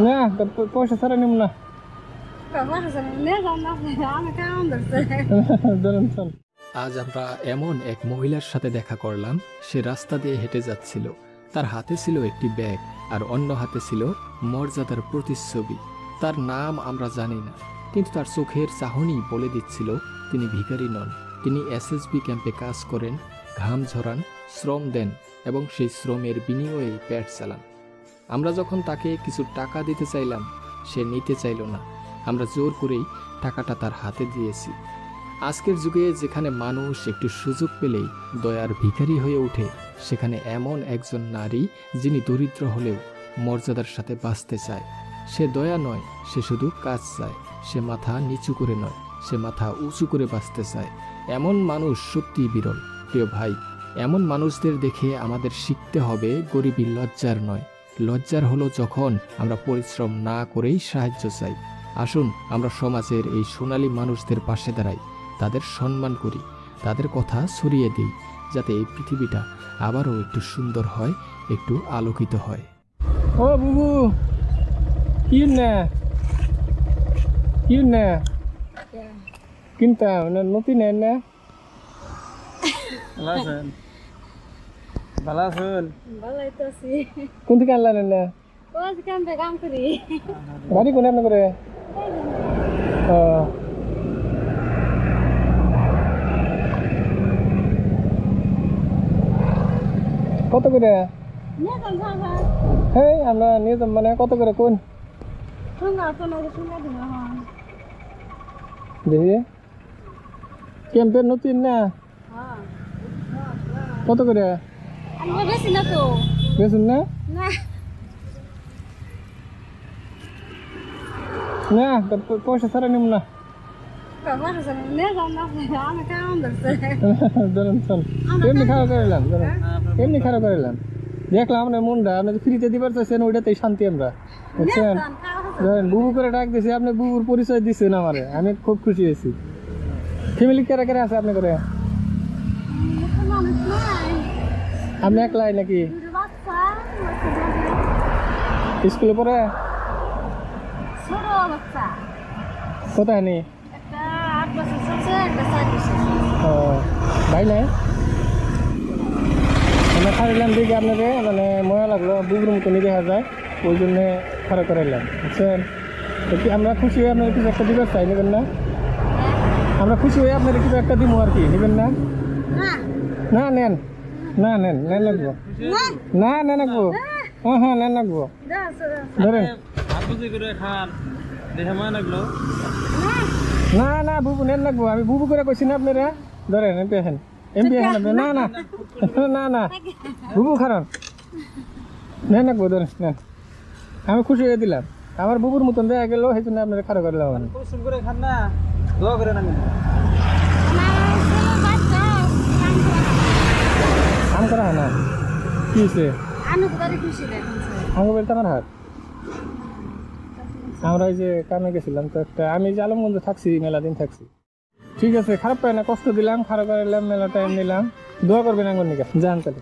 না পয়সা ছাড়া নিব না। আজ আমরা এমন এক মহিলার সাথে দেখা করলাম। সে রাস্তা দিয়ে হেঁটে যাচ্ছিল। তার হাতে ছিল একটি ব্যাগ আর অন্য হাতে ছিল মর্যাদার প্রতিচ্ছবি। তার নাম আমরা জানি না, কিন্তু তার চোখের চাহনি বলে দিচ্ছিল তিনি ভিখারি নন। তিনি এসএসবি ক্যাম্পে কাজ করেন, ঘাম ঝরান, শ্রম দেন এবং সেই শ্রমের বিনিময়ে পেট চালান। আমরা যখন তাকে কিছু টাকা দিতে চাইলাম, সে নিতে চাইল না। আমরা জোর করেই টাকাটা তার হাতে দিয়েছি। আজকের যুগে যেখানে মানুষ একটু সুযোগ পেলেই দয়ার ভিখারি হয়ে ওঠে, সেখানে এমন একজন নারী যিনি দরিদ্র হলেও মর্যাদার সাথে বাঁচতে চায়। সে দয়া নয়, সে শুধু কাজ চায়। সে মাথা নিচু করে নয়, সে মাথা উঁচু করে বাঁচতে চায়। এমন মানুষ সত্যিই বিরল। প্রিয় ভাই, এমন মানুষদের দেখে আমাদের শিখতে হবে গরিবী লজ্জার নয়। লজ্জার হলো যখন আমরা পরিশ্রম না করেই সাহায্য চাই। আসুন আমরা সমাজের এই সোনালী মানুষদের পাশে দাঁড়াই, তাদের সম্মান করি, তাদের কথা ছড়িয়ে দিই, যাতে এই পৃথিবীটা আবারও একটু সুন্দর হয়, একটু আলোকিত হয়। ও বুবু, কি না কি না কিনতা নতুন না? ভালো আছেন? কোন থেকে আনলেন না? বাড়ি কোনে আপনার করে? কত করে? হ্যাঁ আমরা নিয়ে যাব, মানে কত করে কোন দেখি ক্যাম্পের নতুন না? কত করে বেচুন না? না পয়সা ছাড়া নিব না। এমনি খারাপ করিলাম, এমনি খারাপ করিলাম। দেখলাম আপনার মনটা, আপনি ফ্রিতে দিবার চাইছেন, ওইটাতেই শান্তি আমরা, বুঝছেন? বুবু করে ডাক দিয়েছি, আপনি বুবুর পরিচয় দিচ্ছেন আমারে, আমি খুব খুশি হয়েছি। ফ্যামিলি কারা কারা আছে আপনি করে? আপনি একলাই নাকি? স্কুলে পড়ে? কোথায় নি? ভাই নাই? আমরা খারাইলাম দেখি আপনাকে, মানে মজা লাগলো, বুবুর মতো নিয়ে দেখা যায়, ওই জন্যে খারাপ করাইলাম, বুঝছেন? আমরা খুশি হয়ে আপনার কিছু একটা দিবার চাই, নেবেন না? আমরা খুশি হয়ে আপনার কিছু একটা দিব আর কি, নেবেন না? না নেন, না নেন, নেন লাগবো না, নেন লাগবো, হ্যাঁ হ্যাঁ নেন লাগবো, ধরেন। না না বুবু নেন লাগবো, আমি বুবু করে কইছি না আপনারা, ধরেন এমপি এখন, এমপি এখন আপনি, না না না না বুবু খারাপ, নেন লাগবো, ধরেন নেন। আমি খুশি হয়ে দিলাম, আমার বুবুর মতন দেখা গেল, সেই জন্য আপনারা খারাপ করলাম। কাম করা হয় না কি হয়েছে? আমার হাত, আমরা এই যে কামে গেছিলাম তো একটা, আমি যে আলমগঞ্জে থাকছি, মেলা দিন থাকছি। ঠিক আছে, খারাপ পাই না, কষ্ট দিলাম, খারাপ করাইলাম, মেলা টাইম নিলাম, দোয়া করবেন আঙ্গুর নিকা, জান তাহলে।